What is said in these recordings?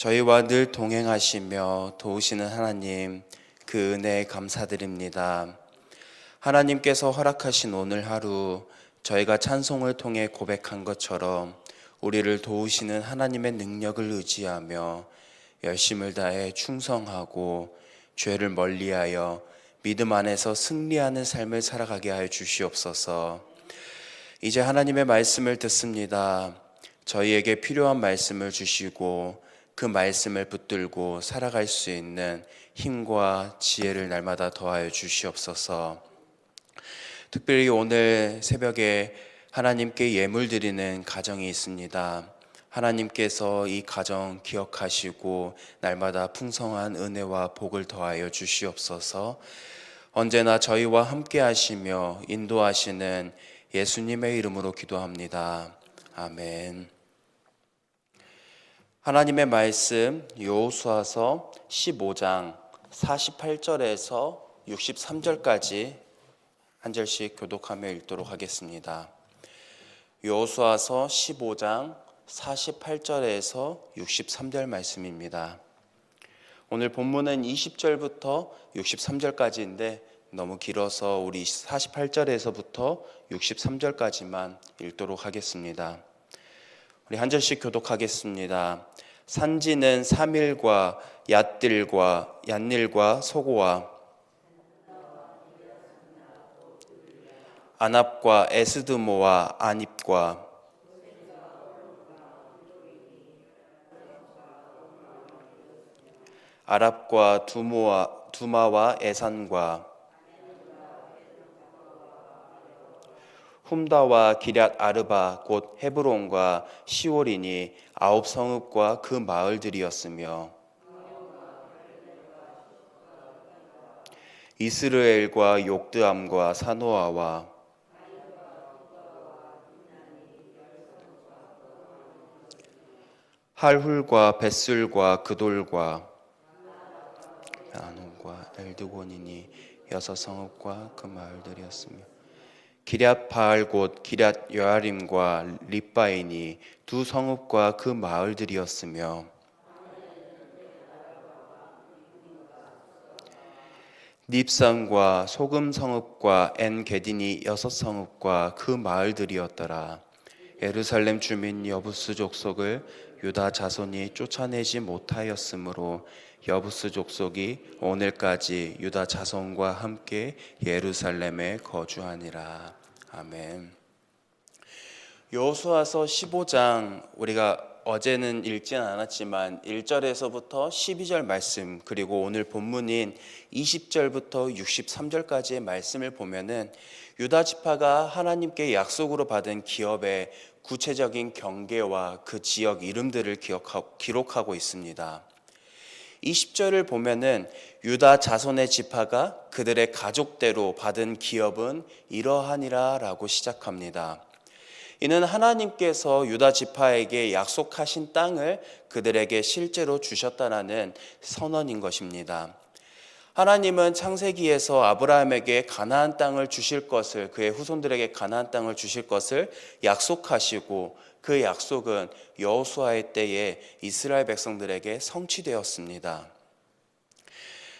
저희와 늘 동행하시며 도우시는 하나님, 그 은혜에 감사드립니다. 하나님께서 허락하신 오늘 하루, 저희가 찬송을 통해 고백한 것처럼 우리를 도우시는 하나님의 능력을 의지하며 열심을 다해 충성하고 죄를 멀리하여 믿음 안에서 승리하는 삶을 살아가게 하여 주시옵소서. 이제 하나님의 말씀을 듣습니다. 저희에게 필요한 말씀을 주시고 그 말씀을 붙들고 살아갈 수 있는 힘과 지혜를 날마다 더하여 주시옵소서. 특별히 오늘 새벽에 하나님께 예물 드리는 가정이 있습니다. 하나님께서 이 가정 기억하시고 날마다 풍성한 은혜와 복을 더하여 주시옵소서. 언제나 저희와 함께 하시며 인도하시는 예수님의 이름으로 기도합니다. 아멘. 하나님의 말씀 여호수아서 15장 48절에서 63절까지 한 절씩 교독하며 읽도록 하겠습니다. 여호수아서 15장 48절에서 63절 말씀입니다. 오늘 본문은 20절부터 63절까지인데 너무 길어서 우리 48절에서부터 63절까지만 읽도록 하겠습니다. 우리 한 절씩 교독하겠습니다. 산지는 사밀과 얏들과 소고와 아납과 에스드모와 아닙과 아랍과 두마와 에산과 훔다와 기럇 아르바 곧 헤브론과 시올이니 9성읍과 그 마을들이었으며 이스르엘과 욕드암과 사노아와 할훌과 벳술과 그돌과 아논과 엘드곤이니 6성읍과 그 마을들이었으며 기럇 바알 곧 기럇 여아림과 립바이니 2성읍과 그 마을들이었으며 닙산과 소금성읍과 엔게디니 6성읍과 그 마을들이었더라. 예루살렘 주민 여부스 족속을 유다 자손이 쫓아내지 못하였으므로 여부스 족속이 오늘까지 유다 자손과 함께 예루살렘에 거주하니라. 아멘. 여호수아서 15장 우리가 어제는 읽지는 않았지만 1절에서부터 12절 말씀, 그리고 오늘 본문인 20절부터 63절까지의 말씀을 보면은 유다 지파가 하나님께 약속으로 받은 기업의 구체적인 경계와 그 지역 이름들을 기록하고 있습니다. 20절을 보면은 유다 자손의 지파가 그들의 가족대로 받은 기업은 이러하니라 라고 시작합니다. 이는 하나님께서 유다 지파에게 약속하신 땅을 그들에게 실제로 주셨다라는 선언인 것입니다. 하나님은 창세기에서 아브라함에게 가나안 땅을 주실 것을, 그의 후손들에게 가나안 땅을 주실 것을 약속하시고 그 약속은 여호수아의 때에 이스라엘 백성들에게 성취되었습니다.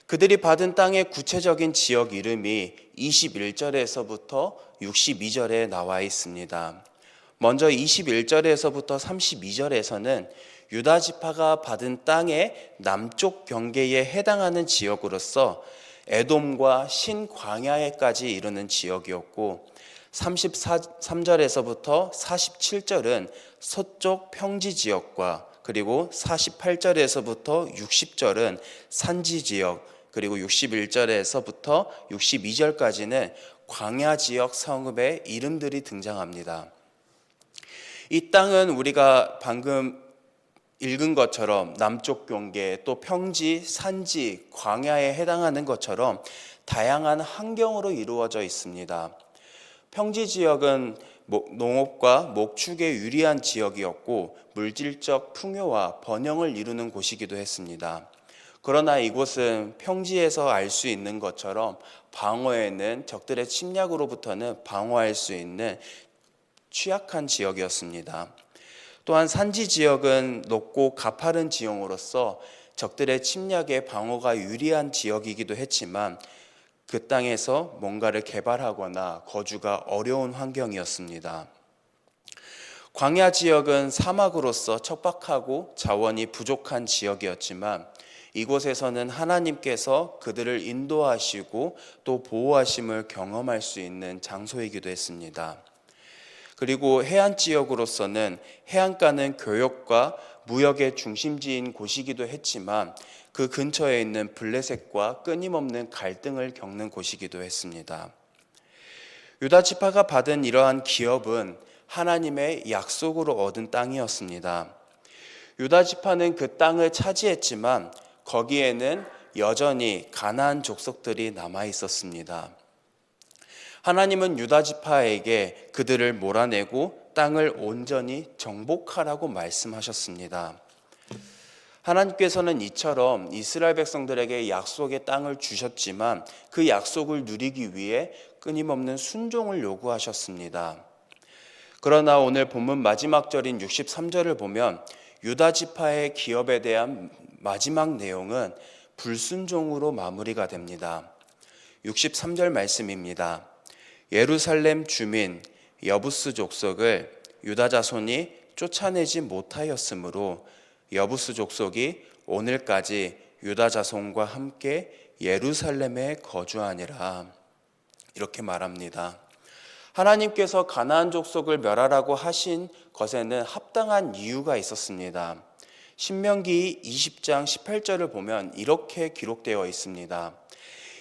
그들이 받은 땅의 구체적인 지역 이름이 21절에서부터 62절에 나와 있습니다. 먼저 21절에서부터 32절에서는 유다 지파가 받은 땅의 남쪽 경계에 해당하는 지역으로서 에돔과 신광야에까지 이르는 지역이었고 33절에서부터 47절은 서쪽 평지 지역과 그리고 48절에서부터 60절은 산지 지역, 그리고 61절에서부터 62절까지는 광야 지역 성읍의 이름들이 등장합니다. 이 땅은 우리가 방금 읽은 것처럼 남쪽 경계, 또 평지, 산지, 광야에 해당하는 것처럼 다양한 환경으로 이루어져 있습니다. 평지 지역은 농업과 목축에 유리한 지역이었고 물질적 풍요와 번영을 이루는 곳이기도 했습니다. 그러나 이곳은 평지에서 알 수 있는 것처럼 방어에는 적들의 침략으로부터는 방어할 수 있는 취약한 지역이었습니다. 또한 산지 지역은 높고 가파른 지형으로서 적들의 침략에 방어가 유리한 지역이기도 했지만 그 땅에서 뭔가를 개발하거나 거주가 어려운 환경이었습니다. 광야 지역은 사막으로서 척박하고 자원이 부족한 지역이었지만 이곳에서는 하나님께서 그들을 인도하시고 또 보호하심을 경험할 수 있는 장소이기도 했습니다. 그리고 해안 지역으로서는 해안가는 교역과 무역의 중심지인 곳이기도 했지만 그 근처에 있는 블레셋과 끊임없는 갈등을 겪는 곳이기도 했습니다. 유다 지파가 받은 이러한 기업은 하나님의 약속으로 얻은 땅이었습니다. 유다 지파는 그 땅을 차지했지만 거기에는 여전히 가나안 족속들이 남아 있었습니다. 하나님은 유다 지파에게 그들을 몰아내고 땅을 온전히 정복하라고 말씀하셨습니다. 하나님께서는 이처럼 이스라엘 백성들에게 약속의 땅을 주셨지만 그 약속을 누리기 위해 끊임없는 순종을 요구하셨습니다. 그러나 오늘 본문 마지막 절인 63절을 보면 유다 지파의 기업에 대한 마지막 내용은 불순종으로 마무리가 됩니다. 63절 말씀입니다. 예루살렘 주민 여부스 족속을 유다 자손이 쫓아내지 못하였으므로 여부스 족속이 오늘까지 유다 자손과 함께 예루살렘에 거주하니라. 이렇게 말합니다. 하나님께서 가나안 족속을 멸하라고 하신 것에는 합당한 이유가 있었습니다. 신명기 20장 18절을 보면 이렇게 기록되어 있습니다.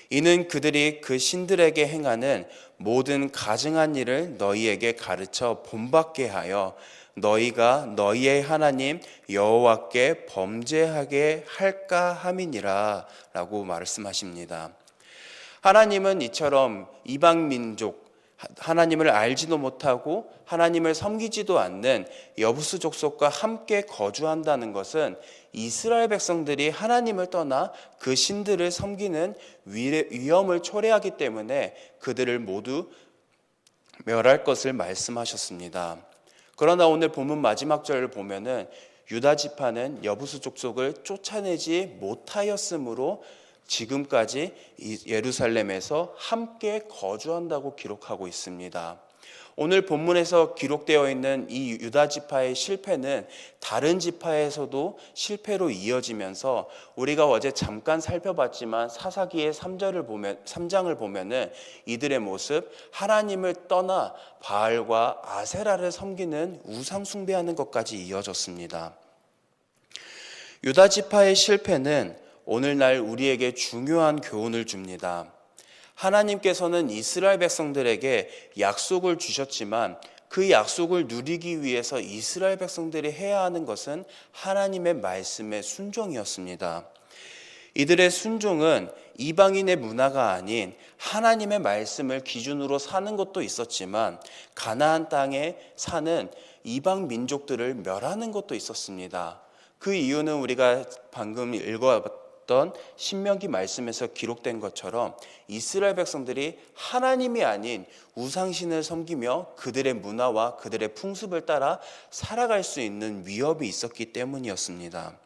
이는 그들이 그 신들에게 행하는 모든 가증한 일을 너희에게 가르쳐 본받게 하여 너희가 너희의 하나님 여호와께 범죄하게 할까 함이니라 라고 말씀하십니다. 하나님은 이처럼 이방 민족, 하나님을 알지도 못하고 하나님을 섬기지도 않는 여부스 족속과 함께 거주한다는 것은 이스라엘 백성들이 하나님을 떠나 그 신들을 섬기는 위험을 초래하기 때문에 그들을 모두 멸할 것을 말씀하셨습니다. 그러나 오늘 본문 마지막 절을 보면은 유다 지파는 여부스 족속을 쫓아내지 못하였으므로 지금까지 예루살렘에서 함께 거주한다고 기록하고 있습니다. 오늘 본문에서 기록되어 있는 이 유다 지파의 실패는 다른 지파에서도 실패로 이어지면서 우리가 어제 잠깐 살펴봤지만 사사기의 3장을 보면은 이들의 모습, 하나님을 떠나 바알과 아세라를 섬기는 우상 숭배하는 것까지 이어졌습니다. 유다 지파의 실패는 오늘날 우리에게 중요한 교훈을 줍니다. 하나님께서는 이스라엘 백성들에게 약속을 주셨지만 그 약속을 누리기 위해서 이스라엘 백성들이 해야 하는 것은 하나님의 말씀의 순종이었습니다. 이들의 순종은 이방인의 문화가 아닌 하나님의 말씀을 기준으로 사는 것도 있었지만 가나안 땅에 사는 이방 민족들을 멸하는 것도 있었습니다. 그 이유는 우리가 방금 읽어봤던 신명기 말씀에서 기록된 것처럼 이스라엘 백성들이 하나님이 아닌 우상신을 섬기며 그들의 문화와 그들의 풍습을 따라 살아갈 수 있는 위협이 있었기 때문이었습니다.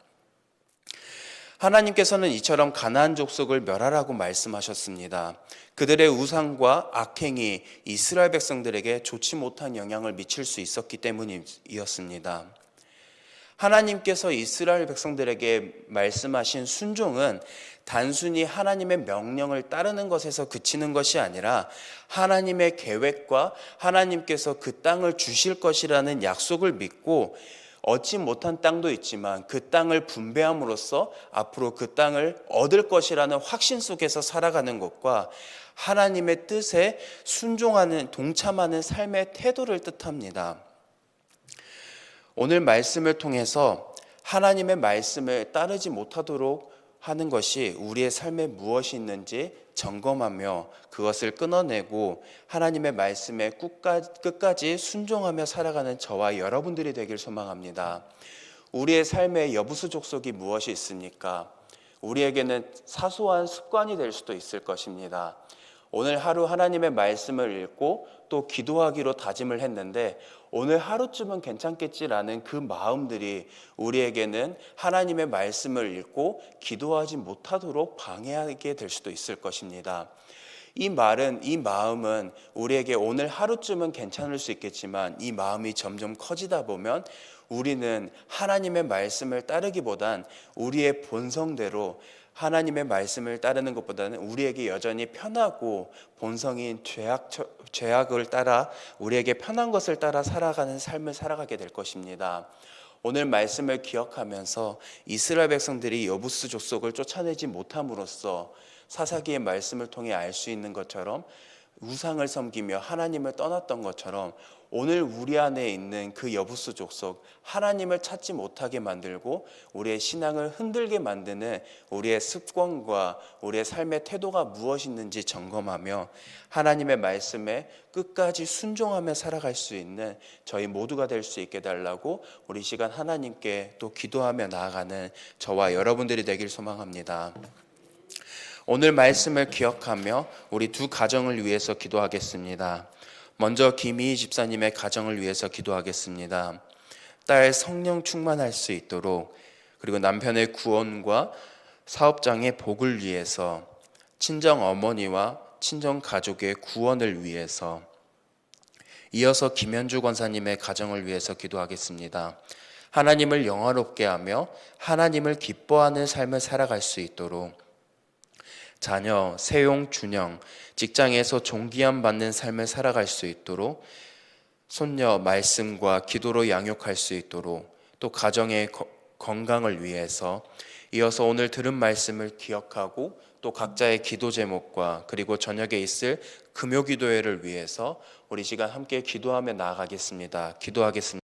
하나님께서는 이처럼 가나안 족속을 멸하라고 말씀하셨습니다. 그들의 우상과 악행이 이스라엘 백성들에게 좋지 못한 영향을 미칠 수 있었기 때문이었습니다. 하나님께서 이스라엘 백성들에게 말씀하신 순종은 단순히 하나님의 명령을 따르는 것에서 그치는 것이 아니라 하나님의 계획과 하나님께서 그 땅을 주실 것이라는 약속을 믿고 얻지 못한 땅도 있지만 그 땅을 분배함으로써 앞으로 그 땅을 얻을 것이라는 확신 속에서 살아가는 것과 하나님의 뜻에 순종하는, 동참하는 삶의 태도를 뜻합니다. 오늘 말씀을 통해서 하나님의 말씀을 따르지 못하도록 하는 것이 우리의 삶에 무엇이 있는지 점검하며 그것을 끊어내고 하나님의 말씀에 끝까지 순종하며 살아가는 저와 여러분들이 되길 소망합니다. 우리의 삶에 여부수 족속이 무엇이 있습니까? 우리에게는 사소한 습관이 될 수도 있을 것입니다. 오늘 하루 하나님의 말씀을 읽고 또 기도하기로 다짐을 했는데 오늘 하루쯤은 괜찮겠지라는 그 마음들이 우리에게는 하나님의 말씀을 읽고 기도하지 못하도록 방해하게 될 수도 있을 것입니다. 이 마음은 우리에게 오늘 하루쯤은 괜찮을 수 있겠지만 이 마음이 점점 커지다 보면 우리는 하나님의 말씀을 따르기보단 우리의 본성대로 하나님의 말씀을 따르는 것보다는 우리에게 여전히 편하고 본성인 죄악을 따라 우리에게 편한 것을 따라 살아가는 삶을 살아가게 될 것입니다. 오늘 말씀을 기억하면서 이스라엘 백성들이 여부스 족속을 쫓아내지 못함으로써 사사기의 말씀을 통해 알 수 있는 것처럼 우상을 섬기며 하나님을 떠났던 것처럼 오늘 우리 안에 있는 그 여부스 족속, 하나님을 찾지 못하게 만들고 우리의 신앙을 흔들게 만드는 우리의 습관과 우리의 삶의 태도가 무엇이있는지 점검하며 하나님의 말씀에 끝까지 순종하며 살아갈 수 있는 저희 모두가 될 수 있게 달라고 우리 시간 하나님께 또 기도하며 나아가는 저와 여러분들이 되길 소망합니다. 오늘 말씀을 기억하며 우리 두 가정을 위해서 기도하겠습니다. 먼저 김희희 집사님의 가정을 위해서 기도하겠습니다. 딸 성령 충만할 수 있도록, 그리고 남편의 구원과 사업장의 복을 위해서, 친정 어머니와 친정 가족의 구원을 위해서, 이어서 김현주 권사님의 가정을 위해서 기도하겠습니다. 하나님을 영화롭게 하며 하나님을 기뻐하는 삶을 살아갈 수 있도록, 자녀, 세용, 준영, 직장에서 존귀함 받는 삶을 살아갈 수 있도록, 손녀 말씀과 기도로 양육할 수 있도록, 또 가정의 건강을 위해서, 이어서 오늘 들은 말씀을 기억하고 또 각자의 기도 제목과 그리고 저녁에 있을 금요 기도회를 위해서 우리 시간 함께 기도하며 나아가겠습니다. 기도하겠습니다.